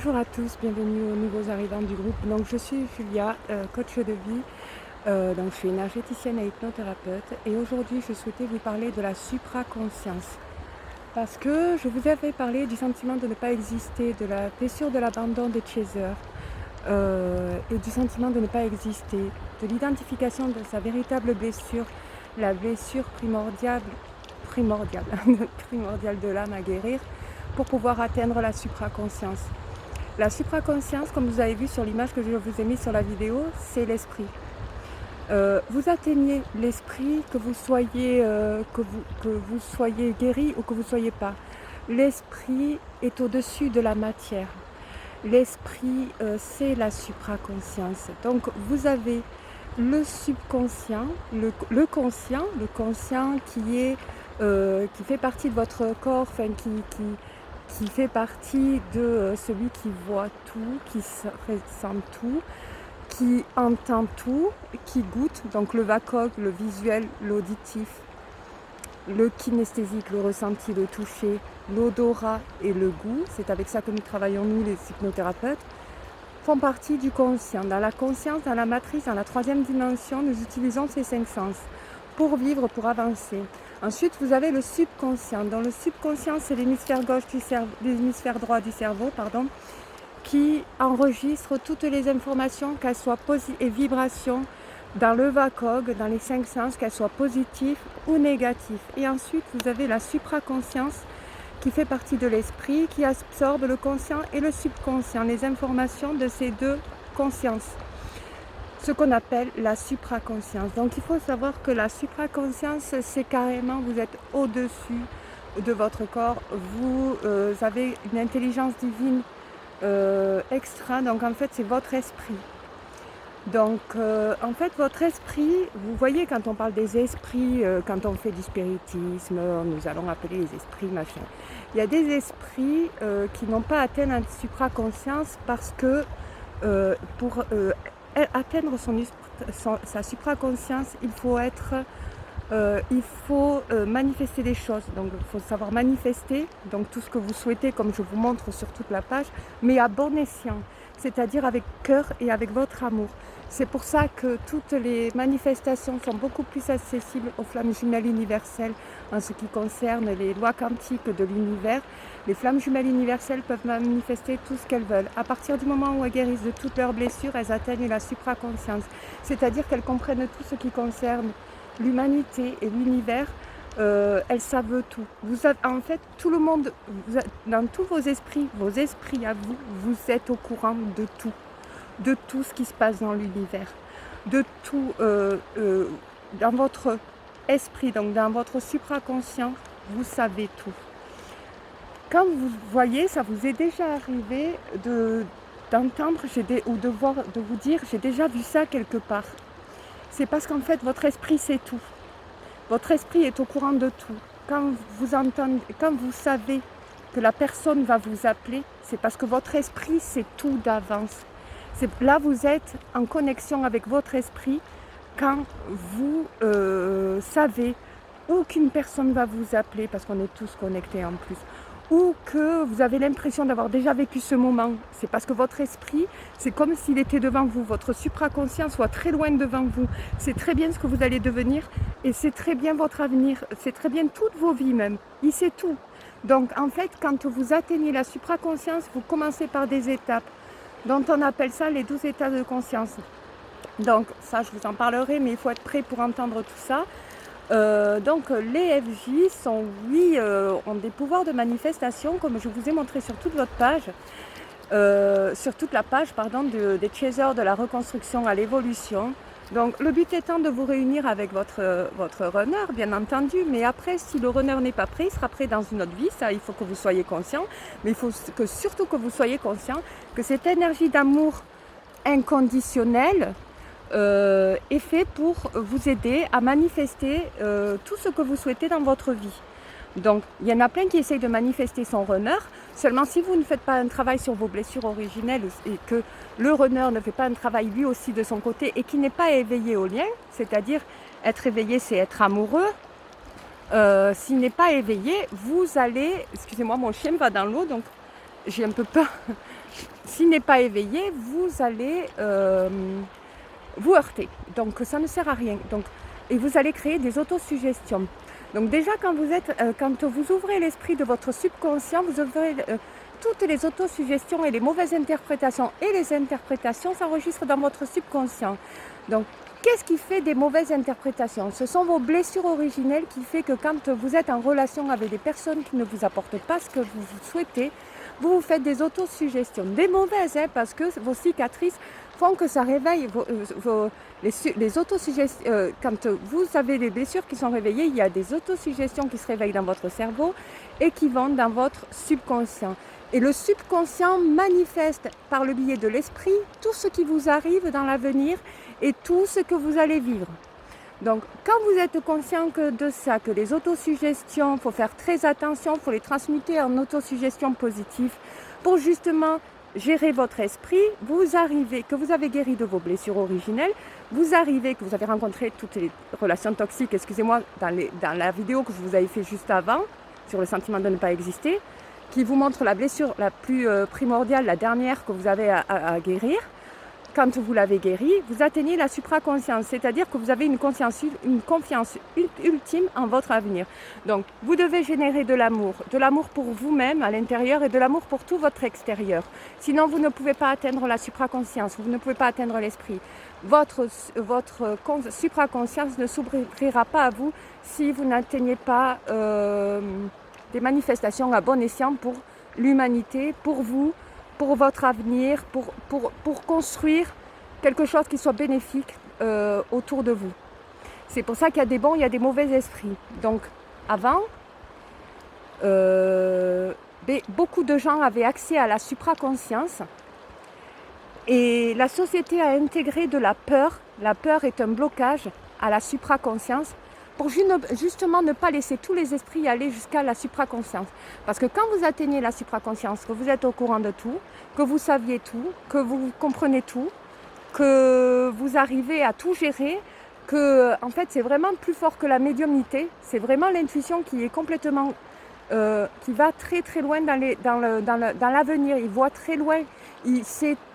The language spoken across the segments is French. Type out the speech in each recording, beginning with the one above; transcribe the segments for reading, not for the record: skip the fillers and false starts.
Bonjour à tous, bienvenue aux nouveaux arrivants du groupe. Donc je suis Julia, coach de vie, donc je suis énergéticienne et hypnothérapeute et aujourd'hui je souhaitais vous parler de la supraconscience parce que je vous avais parlé du sentiment de ne pas exister, de la blessure de l'abandon des chasers et du sentiment de ne pas exister, de l'identification de sa véritable blessure, la blessure primordiale, primordiale de l'âme à guérir pour pouvoir atteindre la supraconscience. La supraconscience, comme vous avez vu sur l'image que je vous ai mise sur la vidéo, c'est l'esprit. Vous atteignez l'esprit, que vous soyez guéri ou que vous ne soyez pas. L'esprit est au-dessus de la matière. L'esprit, c'est la supraconscience. Donc vous avez le subconscient, le conscient qui fait partie de votre corps, enfin qui fait partie de celui qui voit tout, qui ressent tout, qui entend tout, qui goûte, donc le VACOG, le visuel, l'auditif, le kinesthésique, le ressenti, le toucher, l'odorat et le goût, c'est avec ça que nous travaillons nous les hypnothérapeutes, font partie du conscient. Dans la conscience, dans la matrice, dans la troisième dimension, nous utilisons ces 5 sens pour vivre, pour avancer. Ensuite, vous avez le subconscient. Dans le subconscient, c'est l'hémisphère gauche l'hémisphère droit du cerveau, qui enregistre toutes les informations, qu'elles soient et vibrations, dans le VACOG, dans les 5 sens, qu'elles soient positives ou négatives. Et ensuite, vous avez la supraconscience qui fait partie de l'esprit, qui absorbe le conscient et le subconscient, les informations de ces deux consciences. Ce qu'on appelle la supraconscience. Donc il faut savoir que la supraconscience, c'est carrément, vous êtes au-dessus de votre corps, vous avez une intelligence divine extra, donc en fait c'est votre esprit. Donc en fait votre esprit, vous voyez quand on parle des esprits, quand on fait du spiritisme, nous allons appeler les esprits machin. Il y a des esprits qui n'ont pas atteint la supraconscience parce que pour atteindre sa supraconscience, il faut manifester des choses. Donc il faut savoir manifester, donc tout ce que vous souhaitez, comme je vous montre sur toute la page, mais à bon escient, c'est-à-dire avec cœur et avec votre amour. C'est pour ça que toutes les manifestations sont beaucoup plus accessibles aux flammes jumelles universelles en ce qui concerne les lois quantiques de l'univers. Les flammes jumelles universelles peuvent manifester tout ce qu'elles veulent. À partir du moment où elles guérissent de toutes leurs blessures, elles atteignent la supraconscience. C'est-à-dire qu'elles comprennent tout ce qui concerne l'humanité et l'univers. Elles savent tout. En fait, tout le monde, dans tous vos esprits à vous, vous êtes au courant de tout ce qui se passe dans l'univers, de tout dans votre esprit, donc dans votre supraconscient, vous savez tout. Quand vous voyez, ça vous est déjà arrivé d'entendre ou de vous dire j'ai déjà vu ça quelque part. C'est parce qu'en fait votre esprit sait tout. Votre esprit est au courant de tout. Quand vous savez que la personne va vous appeler, c'est parce que votre esprit sait tout d'avance. Là vous êtes en connexion avec votre esprit quand vous savez ou qu'une personne va vous appeler, parce qu'on est tous connectés en plus, ou que vous avez l'impression d'avoir déjà vécu ce moment. C'est parce que votre esprit, c'est comme s'il était devant vous, votre supraconscient soit très loin devant vous. C'est très bien ce que vous allez devenir et c'est très bien votre avenir, c'est très bien toutes vos vies même. Il sait tout. Donc en fait, quand vous atteignez la supraconscience, vous commencez par des étapes dont on appelle ça les 12 états de conscience. Donc ça, je vous en parlerai, mais il faut être prêt pour entendre tout ça. Donc les FJ ont des pouvoirs de manifestation, comme je vous ai montré sur toute votre page, sur toute la page des chasers de la reconstruction à l'évolution. Donc le but étant de vous réunir avec votre runner, bien entendu, mais après si le runner n'est pas prêt, il sera prêt dans une autre vie, ça il faut que vous soyez conscient, mais il faut surtout que vous soyez conscient que cette énergie d'amour inconditionnel est fait pour vous aider à manifester tout ce que vous souhaitez dans votre vie. Donc il y en a plein qui essayent de manifester son runner, seulement si vous ne faites pas un travail sur vos blessures originelles et que le runner ne fait pas un travail lui aussi de son côté et qui n'est pas éveillé au lien, c'est-à-dire être éveillé c'est être amoureux, s'il n'est pas éveillé, vous allez, excusez-moi mon chien va dans l'eau donc j'ai un peu peur, s'il n'est pas éveillé, vous allez vous heurter. Donc ça ne sert à rien. Donc, et vous allez créer des autosuggestions. Donc déjà quand vous ouvrez l'esprit de votre subconscient, vous ouvrez toutes les autosuggestions et les mauvaises interprétations et les interprétations s'enregistrent dans votre subconscient. Donc qu'est-ce qui fait des mauvaises interprétations? Ce sont vos blessures originelles qui fait que quand vous êtes en relation avec des personnes qui ne vous apportent pas ce que vous souhaitez, vous vous faites des autosuggestions. Des mauvaises, hein, parce que vos cicatrices font que ça réveille les autosuggestions. Quand vous avez des blessures qui sont réveillées, il y a des autosuggestions qui se réveillent dans votre cerveau et qui vont dans votre subconscient. Et le subconscient manifeste par le biais de l'esprit tout ce qui vous arrive dans l'avenir et tout ce que vous allez vivre. Donc, quand vous êtes conscient de ça, que les autosuggestions, il faut faire très attention, il faut les transmuter en autosuggestions positives pour justement gérer votre esprit, vous arrivez, que vous avez guéri de vos blessures originelles, vous arrivez, que vous avez rencontré toutes les relations toxiques, excusez-moi, dans la vidéo que je vous avais fait juste avant, sur le sentiment de ne pas exister, qui vous montre la blessure la plus primordiale, la dernière que vous avez à guérir. Quand vous l'avez guéri, vous atteignez la supraconscience, c'est-à-dire que vous avez une confiance ultime en votre avenir. Donc, vous devez générer de l'amour pour vous-même à l'intérieur et de l'amour pour tout votre extérieur. Sinon, vous ne pouvez pas atteindre la supraconscience, vous ne pouvez pas atteindre l'esprit. Votre supraconscience ne s'ouvrira pas à vous si vous n'atteignez pas des manifestations à bon escient pour l'humanité, pour vous, pour votre avenir, pour construire quelque chose qui soit bénéfique autour de vous. C'est pour ça qu'il y a des bons, il y a des mauvais esprits. Donc avant, beaucoup de gens avaient accès à la supraconscience et la société a intégré de la peur. La peur est un blocage à la supraconscience pour justement ne pas laisser tous les esprits aller jusqu'à la supraconscience. Parce que quand vous atteignez la supraconscience, que vous êtes au courant de tout, que vous saviez tout, que vous comprenez tout, que vous arrivez à tout gérer, que en fait c'est vraiment plus fort que la médiumnité, c'est vraiment l'intuition qui est complètement, qui va très très loin dans l'avenir, il voit très loin, il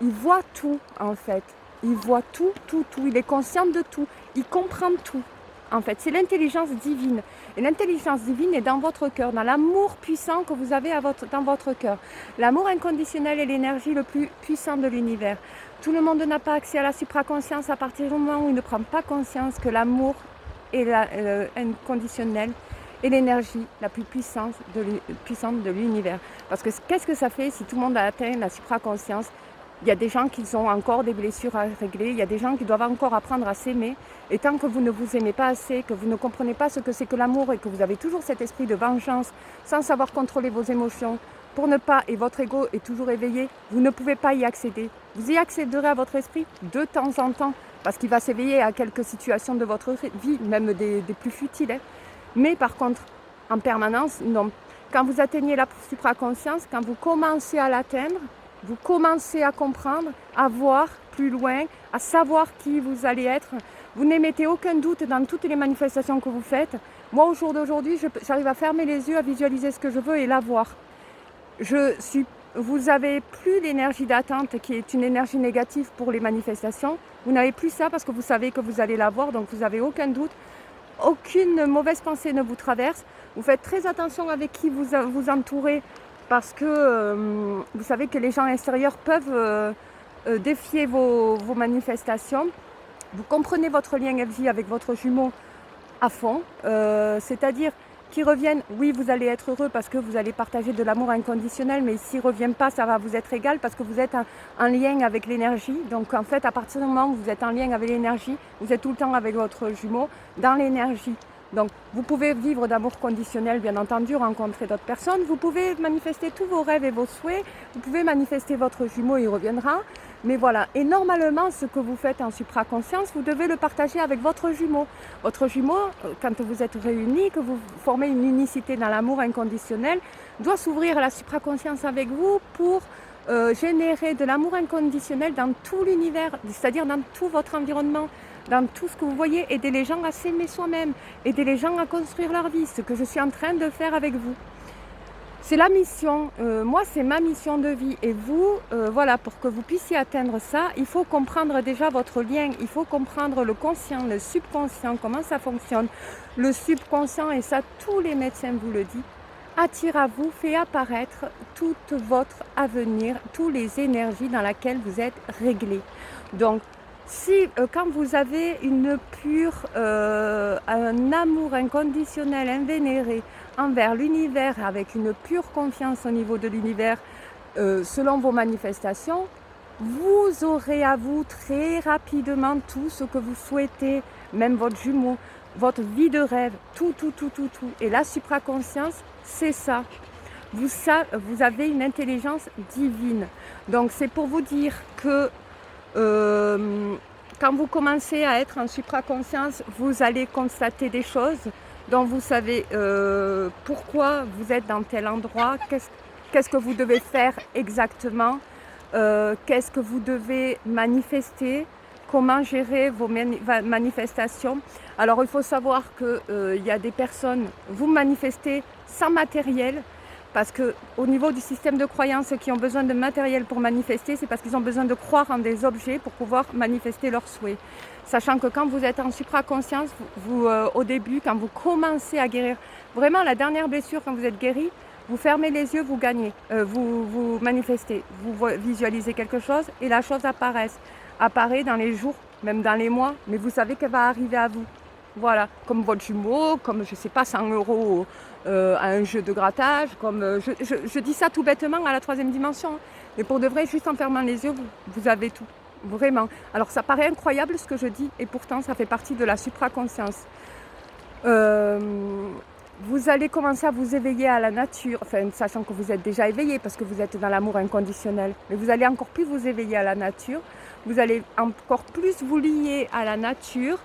voit tout en fait, il voit tout, il est conscient de tout, il comprend tout. En fait, c'est l'intelligence divine. Et l'intelligence divine est dans votre cœur, dans l'amour puissant que vous avez dans votre cœur. L'amour inconditionnel est l'énergie le plus puissant de l'univers. Tout le monde n'a pas accès à la supraconscience à partir du moment où il ne prend pas conscience que l'amour est inconditionnel est l'énergie la plus puissante de l'univers. Parce que qu'est-ce que ça fait si tout le monde a atteint la supraconscience? Il y a des gens qui ont encore des blessures à régler, il y a des gens qui doivent encore apprendre à s'aimer. Et tant que vous ne vous aimez pas assez, que vous ne comprenez pas ce que c'est que l'amour et que vous avez toujours cet esprit de vengeance sans savoir contrôler vos émotions, pour ne pas, et votre ego est toujours éveillé, vous ne pouvez pas y accéder. Vous y accéderez à votre esprit de temps en temps, parce qu'il va s'éveiller à quelques situations de votre vie, même des plus futiles. Hein. Mais par contre, en permanence, non. Quand vous atteignez la supraconscience, quand vous commencez à l'atteindre, vous commencez à comprendre, à voir plus loin, à savoir qui vous allez être. Vous n'émettez aucun doute dans toutes les manifestations que vous faites. Moi, au jour d'aujourd'hui, j'arrive à fermer les yeux, à visualiser ce que je veux et l'avoir. Vous n'avez plus l'énergie d'attente qui est une énergie négative pour les manifestations. Vous n'avez plus ça parce que vous savez que vous allez l'avoir, donc vous n'avez aucun doute. Aucune mauvaise pensée ne vous traverse. Vous faites très attention avec qui vous entourez. Parce que vous savez que les gens extérieurs peuvent défier vos manifestations. Vous comprenez votre lien FJ avec votre jumeau à fond, c'est-à-dire qu'ils reviennent, oui vous allez être heureux parce que vous allez partager de l'amour inconditionnel, mais s'ils ne reviennent pas, ça va vous être égal parce que vous êtes en lien avec l'énergie. Donc en fait, à partir du moment où vous êtes en lien avec l'énergie, vous êtes tout le temps avec votre jumeau dans l'énergie. Donc, vous pouvez vivre d'amour conditionnel, bien entendu, rencontrer d'autres personnes. Vous pouvez manifester tous vos rêves et vos souhaits. Vous pouvez manifester votre jumeau, il reviendra. Mais voilà. Et normalement, ce que vous faites en supraconscience, vous devez le partager avec votre jumeau. Votre jumeau, quand vous êtes réunis, que vous formez une unicité dans l'amour inconditionnel, doit s'ouvrir à la supraconscience avec vous pour générer de l'amour inconditionnel dans tout l'univers, c'est-à-dire dans tout votre environnement. Dans tout ce que vous voyez, aider les gens à s'aimer soi-même, aider les gens à construire leur vie, ce que je suis en train de faire avec vous. C'est la mission, moi c'est ma mission de vie et vous, voilà, pour que vous puissiez atteindre ça, il faut comprendre déjà votre lien, il faut comprendre le conscient, le subconscient, comment ça fonctionne. Le subconscient, et ça tous les médecins vous le disent, attire à vous, fait apparaître tout votre avenir, toutes les énergies dans lesquelles vous êtes réglé. Donc, si quand vous avez un amour inconditionnel, invénéré envers l'univers, avec une pure confiance au niveau de l'univers, selon vos manifestations, vous aurez à vous très rapidement tout ce que vous souhaitez, même votre jumeau, votre vie de rêve, tout. Et la supraconscience, c'est ça. Vous avez une intelligence divine. Donc c'est pour vous dire que quand vous commencez à être en supraconscience, vous allez constater des choses dont vous savez pourquoi vous êtes dans tel endroit, qu'est-ce que vous devez faire exactement, qu'est-ce que vous devez manifester, comment gérer vos manifestations. Alors il faut savoir qu'il y a des personnes, vous manifestez sans matériel, parce qu'au niveau du système de croyances, ceux qui ont besoin de matériel pour manifester, c'est parce qu'ils ont besoin de croire en des objets pour pouvoir manifester leurs souhaits. Sachant que quand vous êtes en supraconscience, au début, quand vous commencez à guérir, vraiment la dernière blessure, quand vous êtes guéri, vous fermez les yeux, vous gagnez, vous manifestez, vous visualisez quelque chose et la chose apparaît dans les jours, même dans les mois, mais vous savez qu'elle va arriver à vous. Voilà, comme votre jumeau, comme je ne sais pas, 100 € à un jeu de grattage, comme je dis ça tout bêtement à la 3e dimension, hein. Mais pour de vrai, juste en fermant les yeux, vous avez tout, vraiment. Alors ça paraît incroyable ce que je dis, et pourtant ça fait partie de la supraconscience. Vous allez commencer à vous éveiller à la nature, enfin, sachant que vous êtes déjà éveillé parce que vous êtes dans l'amour inconditionnel, mais vous allez encore plus vous éveiller à la nature, vous allez encore plus vous lier à la nature,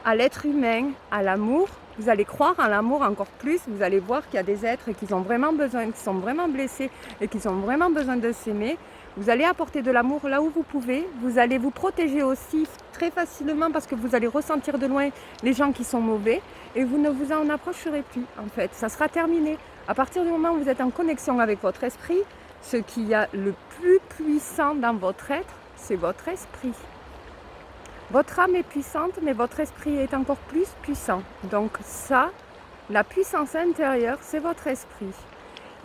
à l'être humain, à l'amour. Vous allez croire en l'amour encore plus, vous allez voir qu'il y a des êtres qui ont vraiment besoin, qui sont vraiment blessés et qui ont vraiment besoin de s'aimer. Vous allez apporter de l'amour là où vous pouvez, vous allez vous protéger aussi très facilement parce que vous allez ressentir de loin les gens qui sont mauvais et vous ne vous en approcherez plus en fait, ça sera terminé. À partir du moment où vous êtes en connexion avec votre esprit, ce qu'il y a le plus puissant dans votre être, c'est votre esprit. Votre âme est puissante, mais votre esprit est encore plus puissant. Donc ça, la puissance intérieure, c'est votre esprit.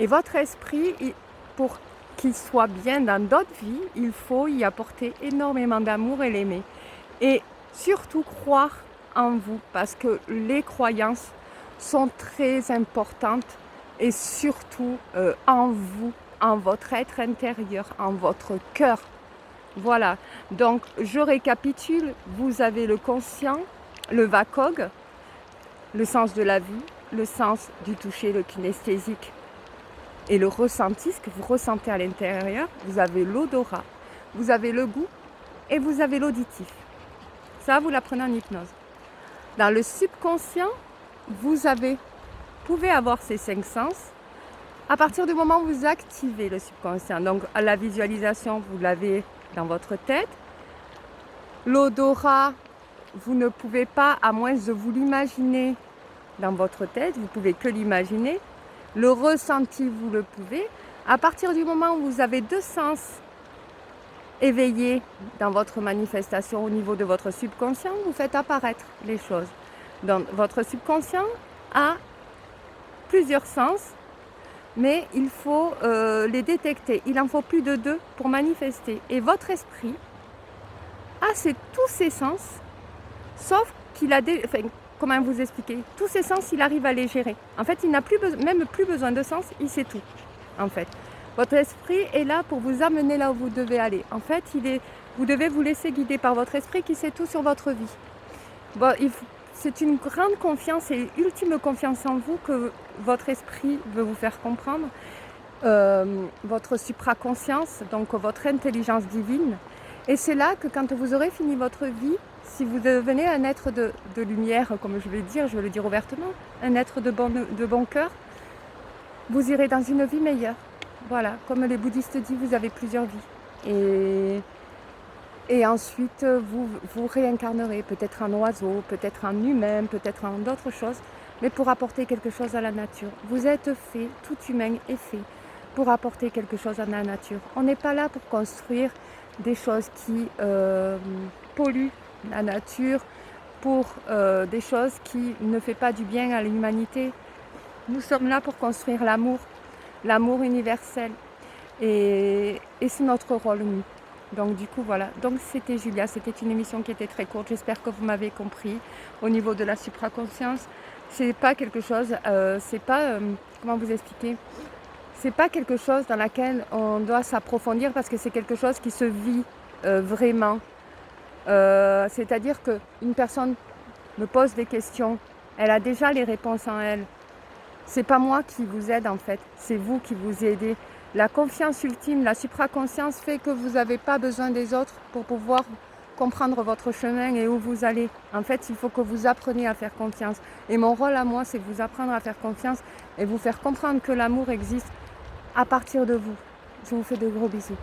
Et votre esprit, pour qu'il soit bien dans d'autres vies, il faut y apporter énormément d'amour et l'aimer. Et surtout croire en vous, parce que les croyances sont très importantes, et surtout en vous, en votre être intérieur, en votre cœur. Voilà, donc je récapitule, vous avez le conscient, le VACOG, le sens de la vue, le sens du toucher, le kinesthésique et le ressenti, ce que vous ressentez à l'intérieur. Vous avez l'odorat, vous avez le goût et vous avez l'auditif. Ça, vous l'apprenez en hypnose. Dans le subconscient, vous pouvez avoir ces 5 sens à partir du moment où vous activez le subconscient. Donc à la visualisation, vous l'avez dans votre tête. L'odorat, vous ne pouvez pas, à moins de vous l'imaginer dans votre tête, vous pouvez que l'imaginer. Le ressenti, vous le pouvez. À partir du moment où vous avez 2 sens éveillés dans votre manifestation au niveau de votre subconscient, vous faites apparaître les choses. Donc votre subconscient a plusieurs sens, mais il faut les détecter. Il en faut plus de 2 pour manifester. Et votre esprit a tous ses sens, sauf qu'il a comment vous expliquer? Tous ses sens, il arrive à les gérer. En fait, il n'a même plus besoin de sens, il sait tout. En fait, votre esprit est là pour vous amener là où vous devez aller. En fait, vous devez vous laisser guider par votre esprit qui sait tout sur votre vie. Bon, c'est une grande confiance et ultime confiance en vous que votre esprit veut vous faire comprendre. Votre supraconscience, donc votre intelligence divine. Et c'est là que quand vous aurez fini votre vie, si vous devenez un être de lumière, comme je vais le dire ouvertement, un être de bon cœur, vous irez dans une vie meilleure. Voilà, comme les bouddhistes disent, vous avez plusieurs vies. Et ensuite, vous réincarnerez peut-être en oiseau, peut-être en humain, peut-être en d'autres choses. mais pour apporter quelque chose à la nature. Vous êtes fait, tout humain est fait pour apporter quelque chose à la nature. On n'est pas là pour construire des choses qui polluent la nature, pour des choses qui ne font pas du bien à l'humanité. Nous sommes là pour construire l'amour universel. Et c'est notre rôle, nous. Donc du coup, voilà. Donc c'était Julia, c'était une émission qui était très courte. J'espère que vous m'avez compris. Au niveau de la supraconscience, c'est pas quelque chose, c'est pas, comment vous expliquer, c'est pas quelque chose dans laquelle on doit s'approfondir parce que c'est quelque chose qui se vit vraiment. C'est-à-dire qu'une personne me pose des questions, elle a déjà les réponses en elle. C'est pas moi qui vous aide en fait, c'est vous qui vous aidez. La confiance ultime, la supraconscience fait que vous n'avez pas besoin des autres pour pouvoir comprendre votre chemin et où vous allez. En fait, il faut que vous appreniez à faire confiance. Et mon rôle à moi, c'est de vous apprendre à faire confiance et vous faire comprendre que l'amour existe à partir de vous. Je vous fais de gros bisous.